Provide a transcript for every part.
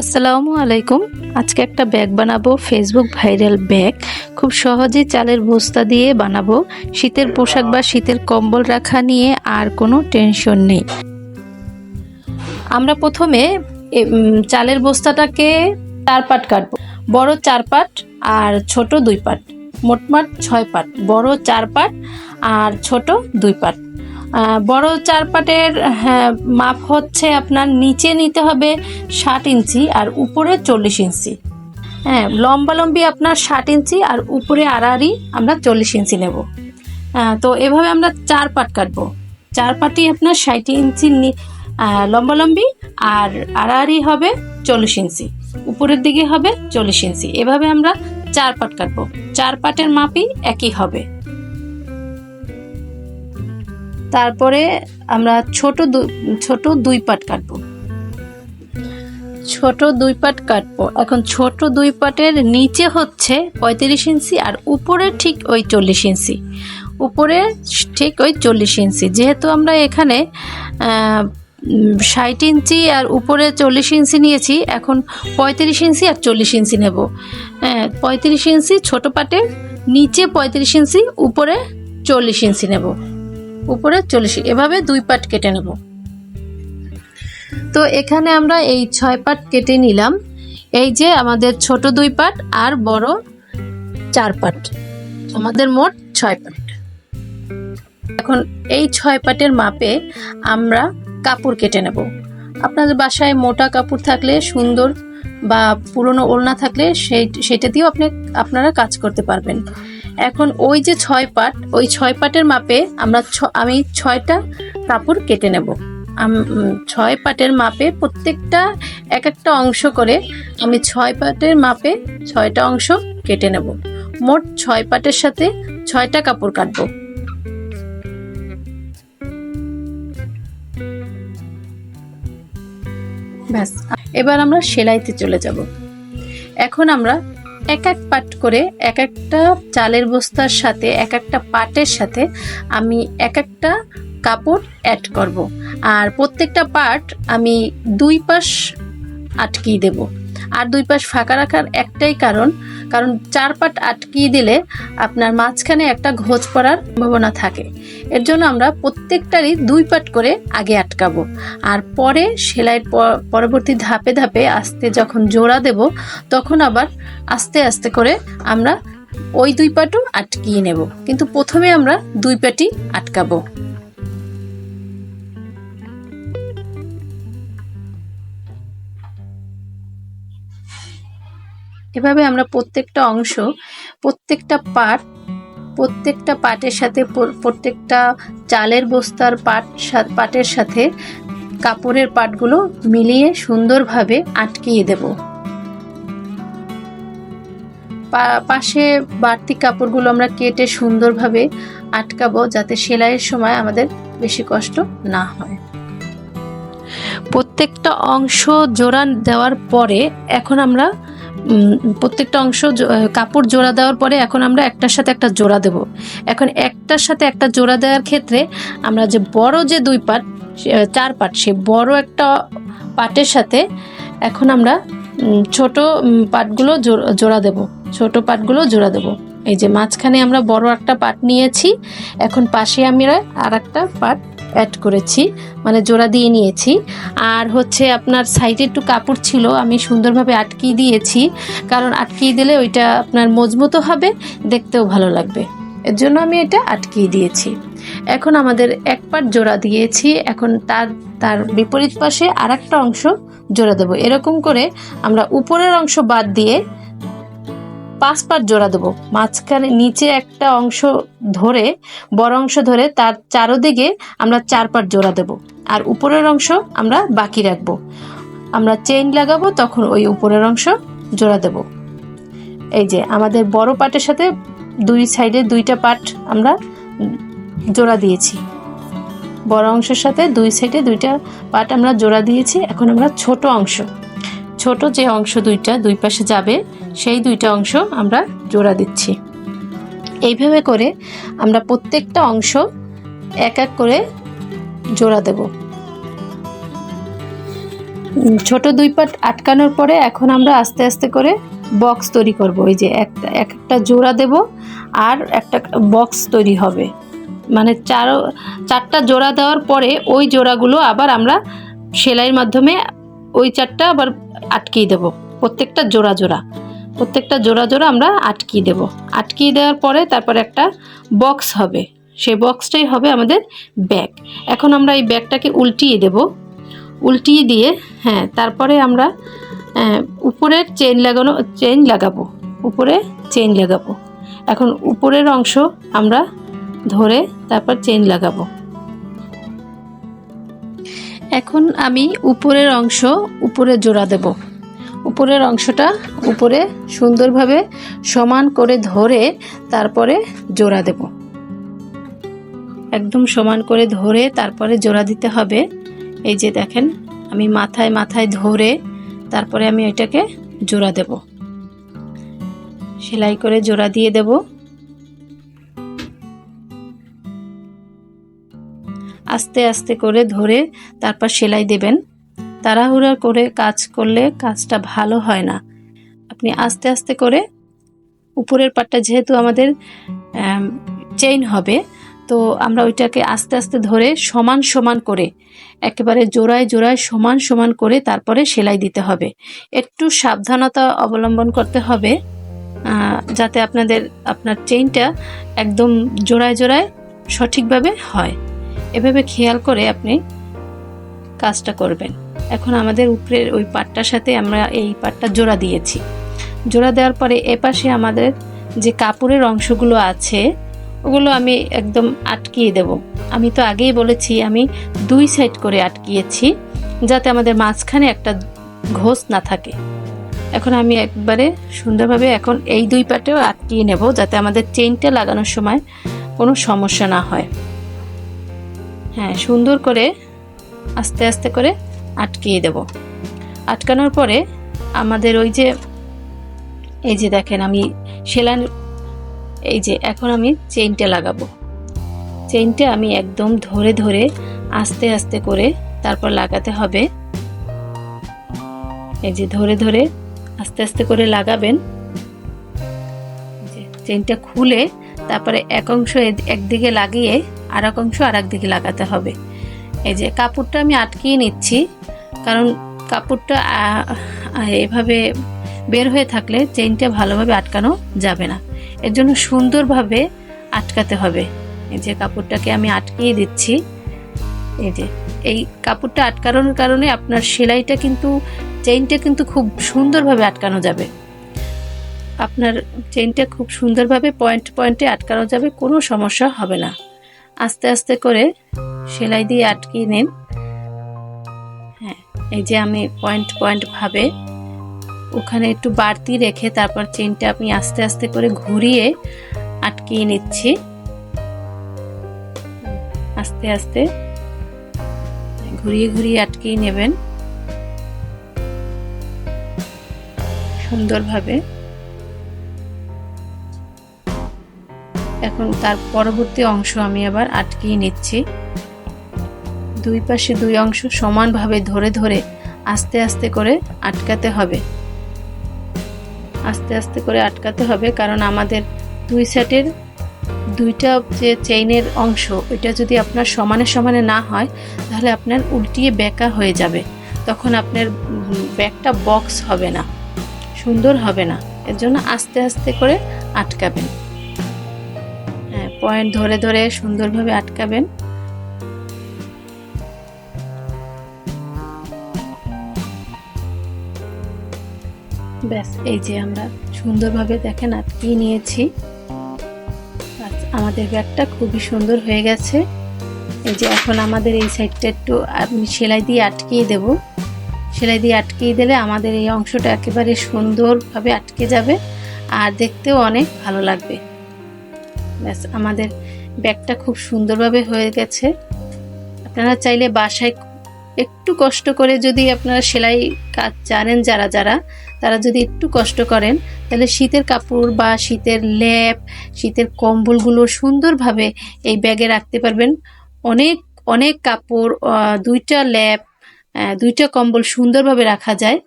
আসসালামু আলাইকুম। আজকে একটা ব্যাগ বানাবো, ফেসবুক ভাইরাল ব্যাগ। খুব সহজেই চালের বস্তা দিয়ে বানাবো। শীতের পোশাক বা শীতের কম্বল রাখা নিয়ে আর কোনো টেনশন নেই। আমরা প্রথমে চালের বস্তাটাকে 4 পাট কাটবো। বড় 4 পাট আর ছোট 2 পাট, মোটমাট 6 পাট। বড় 4 পাট আর ছোট 2 পাট। বড় 4 পাটের মাপ হচ্ছে আপনার নিচে নিতে হবে 60 ইঞ্চি আর উপরে 40 ইঞ্চি। লম্বালম্বি আপনার 60 ইঞ্চি আর উপরে আড়াআড়ি আমরা 40 ইঞ্চি নেব। তো এভাবে আমরা 4 পাট কাটবো। 4 পাটই আপনার 60 ইঞ্চি লম্বালম্বি আর আড়াআড়ি হবে 40 ইঞ্চি, উপরের দিকে হবে 40 ইঞ্চি। এভাবে আমরা 4 পাট কাটবো। 4 পাটের মাপই একই হবে। তারপরে আমরা ছোট 2 পাট কাটবো। ছোট 2 পাট কাটবো। এখন ছোট 2 পাটের নিচে হচ্ছে 35 ইঞ্চি আর উপরে ঠিক ওই 40 ইঞ্চি। উপরে ঠিক ওই 40 ইঞ্চি। যেহেতু আমরা এখানে 60 ইঞ্চি আর উপরে 40 ইঞ্চি নিয়েছি, এখন 35 ইঞ্চি আর 40 ইঞ্চি নেব। 35 ইঞ্চি ছোট পাটের, নিচে 35 ইঞ্চি, উপরে 40 ইঞ্চি নেব। উপরে 40, এভাবে 2 পাট কেটে নেব। তো এখানে আমরা এই 6 পাট কেটে নিলাম। এই যে আমাদের ছোট 2 পাট আর বড় 4 পাট, আমাদের মোট 6 পাট। এখন এই 6 পাটের মাপে আমরা কাপড় কেটে নেব। আপনাদের বাসায় মোটা কাপড় থাকলে সুন্দর, বা পুরনো ওড়না থাকলে সেটা দিয়েও আপনারা কাজ করতে পারবেন। এখন ওই যে 6 পাট, ওই 6 পাটের মাপে আমি 6টা কাপড় কেটে নেব। 6 পাটের মাপে প্রত্যেকটা এক একটা অংশ করে আমি 6 পাটের মাপে 6টা অংশ কেটে নেব। মোট 6 পাটের সাথে 6টা কাপড় কাটবো। ব্যাস, এবার আমরা সেলাইতে চলে যাব। এখন আমরা এক এক পাট করে এক একটা চালের বস্তার সাথে, এক একটা পাটের সাথে আমি এক একটা কাপড় অ্যাড করব। আর প্রত্যেকটা পাট আমি 2 পাশ আটকিয়ে দেব। আর 2 পাশ ফাঁকা রাখার একটাই কারণ 4 পাট আটকিয়ে দিলে আপনার মাঝখানে একটা ঘোঁচ পড়ার সম্ভাবনা থাকে। এর জন্য আমরা প্রত্যেকটারই 2 পাট করে আগে আটকাবো। আর পরে সেলাইয়ের পরবর্তী ধাপে ধাপে আস্তে যখন জোড়া দেব, তখন আবার আস্তে আস্তে করে আমরা ওই 2 পাটও আটকিয়ে নেব। কিন্তু প্রথমে আমরা 2 পাটই আটকাবো। এভাবে আমরা প্রত্যেকটা অংশ, প্রত্যেকটা পাটের সাথে, প্রত্যেকটা চালের বস্তার পাটের সাথে কাপড়ের পাটগুলো মিলিয়ে সুন্দরভাবে আটকিয়ে দেব। পাশে বাড়তি কাপড়গুলো আমরা কেটে সুন্দরভাবে আটকাবো, যাতে সেলাইয়ের সময় আমাদের বেশি কষ্ট না হয়। প্রত্যেকটা অংশ জোড়া দেওয়ার পরে এখন আমরা প্রত্যেকটা অংশ কাপড় জোড়া দেওয়ার পরে এখন আমরা একটার সাথে একটা জোড়া দেব। এখন একটার সাথে একটা জোড়া দেওয়ার ক্ষেত্রে আমরা যে বড় যে 2 পাট, 4 পাট, সে বড় একটা পাটের সাথে এখন আমরা ছোট পাটগুলো জোড়া দেব। ছোট পাটগুলো জোড়া দেব। এই যে মাঝখানে আমরা বড় একটা পাট নিয়েছি, এখন পাশে আমরা আর একটা পাট অ্যাড করেছি, মানে জোড়া দিয়ে নিয়েছি। আর হচ্ছে আপনার সাইডে একটু কাপড় ছিল, আমি সুন্দরভাবে আটকিয়ে দিয়েছি, কারণ আটকিয়ে দিলে ওইটা আপনার মজবুত হবে, দেখতেও ভালো লাগবে। এর জন্য আমি এটা আটকিয়ে দিয়েছি। এখন আমাদের এক পাট জোড়া দিয়েছি, এখন তার বিপরীত পাশে আর একটা অংশ জোড়া দেব। এরকম করে আমরা উপরের অংশ বাদ দিয়ে 5 পাট জোড়া দেবো। মাঝখানে নিচে একটা অংশ ধরে, বড় অংশ ধরে তার চারদিকে আমরা 4 পাট জোড়া দেব। আর উপরের অংশ আমরা বাকি রাখবো। আমরা চেইন লাগাবো, তখন ওই উপরের অংশ জোড়া দেব। এই যে আমাদের বড় পাটের সাথে 2 সাইডে 2টা পাট আমরা জোড়া দিয়েছি। বড় অংশের সাথে 2 সাইডে 2টা পাট আমরা জোড়া দিয়েছি। এখন আমরা ছোট যে অংশ 2টা 2 পাশে যাবে, সেই 2টা অংশ আমরা জোড়া দিচ্ছি। এইভাবে করে আমরা প্রত্যেকটা অংশ এক এক করে জোড়া দেব। ছোট দুই পাট আটকানোর পরে এখন আমরা আস্তে আস্তে করে বক্স তৈরি করব। এই যে একটা জোড়া দেব আর একটা বক্স তৈরি হবে, মানে চারটা জোড়া দেওয়ার পরে ওই জোড়াগুলো আবার আমরা সেলাইয়ের মাধ্যমে ওই চারটা আবার আটকিয়ে দেব। প্রত্যেকটা জোড়া জোড়া আমরা আটকিয়ে দেব। আটকিয়ে দেওয়ার পরে তারপরে একটা বক্স হবে, সেই বক্সটাই হবে আমাদের ব্যাগ। এখন আমরা এই ব্যাগটাকে উল্টিয়ে দেব, উল্টিয়ে দিয়ে হ্যাঁ তারপরে আমরা উপরের চেইন লাগাবো, উপরে চেইন লাগাবো। এখন উপরের অংশ আমরা ধরে তারপর চেইন লাগাবো। এখন আমি উপরের অংশ উপরে জোড়া দেব। উপরের অংশটা উপরে সুন্দরভাবে সমান করে ধরে তারপরে জোড়া দেব। একদম সমান করে ধরে তারপরে জোড়া দিতে হবে। এই যে দেখেন আমি মাথায় ধরে তারপরে আমি এটাকে জোড়া দেব, সেলাই করে জোড়া দিয়ে দেব। আস্তে আস্তে করে ধরে তারপর সেলাই দেবেন। তাড়াহুড়া করে কাজ করলে কাজটা ভালো হয় না। আপনি আস্তে আস্তে করে, উপরের পাটটা যেহেতু আমাদের চেইন হবে, তো আমরা ওইটাকে আস্তে আস্তে ধরে সমান সমান করে একেবারে জোড়ায় জোড়ায় সমান সমান করে তারপরে সেলাই দিতে হবে। একটু সাবধানতা অবলম্বন করতে হবে যাতে আপনার চেইনটা একদম জোড়ায় জোড়ায় সঠিকভাবে হয়। এভাবে খেয়াল করে আপনি কাজটা করবেন। এখন আমাদের উপরের ওই পাটটার সাথে আমরা এই পাটটা জোড়া দিয়েছি। জোড়া দেওয়ার পরে এপাশে আমাদের যে কাপড়ের অংশগুলো আছে ওগুলো আমি একদম আটকিয়ে দেব। আমি তো আগেই বলেছি আমি দুই সাইড করে আটকিয়েছি যাতে আমাদের মাঝখানে একটা ঘোষ না থাকে। এখন আমি একবারে সুন্দরভাবে এখন এই দুই পাটেও আটকিয়ে নেব যাতে আমাদের চেইনটা লাগানোর সময় কোনো সমস্যা না হয়। হ্যাঁ, সুন্দর করে আস্তে আস্তে করে আটকিয়ে দেব। আটকানোর পরে আমাদের এই যে দেখেন আমি সেলাই, এই যে এখন আমি চেইনটা লাগাবো। চেইনটা আমি একদম ধরে ধরে আস্তে আস্তে করে তারপর লাগাতে হবে। এই যে ধরে ধরে আস্তে আস্তে করে লাগাবেন। চেইনটা খুলে তারপরে এক অংশ একদিকে লাগিয়ে আর এক অংশ আর একদিকে লাগাতে হবে। এই যে কাপড়টা আমি আটকিয়ে নিচ্ছি, কারণ কাপড়টা এভাবে বের হয়ে থাকলে চেইনটা ভালোভাবে আটকানো যাবে না। এর জন্য সুন্দরভাবে আটকাতে হবে। এই যে কাপড়টাকে আমি আটকিয়ে দিচ্ছি। এই যে এই কাপড়টা আটকানোর কারণে আপনার সেলাইটা কিন্তু, চেইনটা কিন্তু খুব সুন্দরভাবে আটকানো যাবে। আপনার চেইনটা খুব সুন্দরভাবে পয়েন্টে আটকানো যাবে, কোনো সমস্যা হবে না। আস্তে আস্তে করে সেলাই দিয়ে আটকিয়ে নিন। হ্যাঁ, এই যে আমি পয়েন্ট ভাবে ওখানে একটু বাড়তি রেখে তারপর চেইনটা আপনি আস্তে আস্তে করে ঘুরিয়ে আটকিয়ে নিচ্ছি। আস্তে আস্তে ঘুরিয়ে ঘুরিয়ে আটকিয়ে নেবেন সুন্দরভাবে। এখন তার পরবর্তী অংশ আমি আবার আটকিয়ে নিচ্ছি। দুই পাশে দুই অংশ সমানভাবে ধরে ধরে আস্তে আস্তে করে আটকাতে হবে। আস্তে আস্তে করে আটকাতে হবে, কারণ আমাদের দুই সেটের দুইটা যে চেইনের অংশ ওইটা যদি আপনার সমানে সমানে না হয় তাহলে আপনার উল্টিয়ে বেঁকা হয়ে যাবে, তখন আপনার ব্যাগটা বক্স হবে না, সুন্দর হবে না। এর জন্য আস্তে আস্তে করে আটকাবেন। হ্যাঁ, পয়েন্ট ধরে ধরে সুন্দরভাবে আটকাবেন। ব্যাস, এই যে আমরা সুন্দরভাবে দেখেন আটকিয়ে নিয়েছি। আমাদের ব্যাগটা খুবই সুন্দর হয়ে গেছে। এই যে এখন আমাদের এই সাইডটা একটু আমি সেলাই দিয়ে আটকিয়ে দেব। সেলাই দিয়ে আটকিয়ে দিলে আমাদের এই অংশটা একেবারে সুন্দরভাবে আটকে যাবে আর দেখতেও অনেক ভালো লাগবে। ব্যাস, আমাদের ব্যাগটা খুব সুন্দরভাবে হয়ে গেছে। আপনারা চাইলে বাসায় একটু কষ্ট করে যদি আপনারা সেলাই কাজ জানেন তারা যদি একটু কষ্ট করেন তাহলে শীতের কাপড় বা শীতের লেপ, শীতের কম্বলগুলো সুন্দরভাবে এই ব্যাগে রাখতে পারবেন। অনেক অনেক কাপড়, দুইটা লেপ দুইটা কম্বল সুন্দরভাবে রাখা যায়।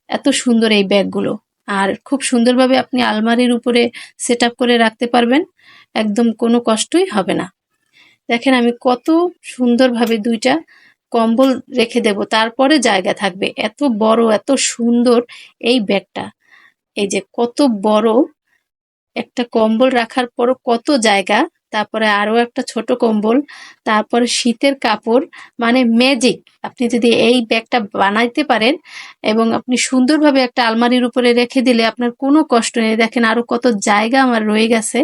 এত সুন্দর এই ব্যাগগুলো, আর খুব সুন্দরভাবে আপনি আলমারির উপরে সেট আপ করে রাখতে পারবেন, একদম কোনো কষ্টই হবে না। দেখেন আমি কত সুন্দরভাবে দুইটা কম্বল রেখে দেব, তারপরে জায়গা থাকবে। এত বড় এত সুন্দর এই ব্যাগটা, এই যে কত বড় একটা কম্বল রাখার পরও কত জায়গা, তারপরে আরো একটা ছোট কম্বল, তারপরে শীতের কাপড়, মানে ম্যাজিক। আপনি যদি এই ব্যাগটা বানাইতে পারেন এবং আপনি সুন্দরভাবে একটা আলমারির উপরে রেখে দিলে আপনার কোনো কষ্ট নেই। দেখেন আরো কত জায়গা আমার রয়ে গেছে।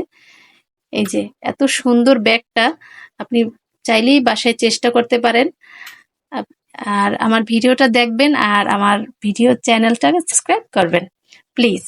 এই যে এত সুন্দর ব্যাগটা আপনি চাইলেই বাসায় চেষ্টা করতে পারেন। আর আমার ভিডিওটা দেখবেন আর আমার ভিডিও চ্যানেলটাকে সাবস্ক্রাইব করবেন প্লিজ।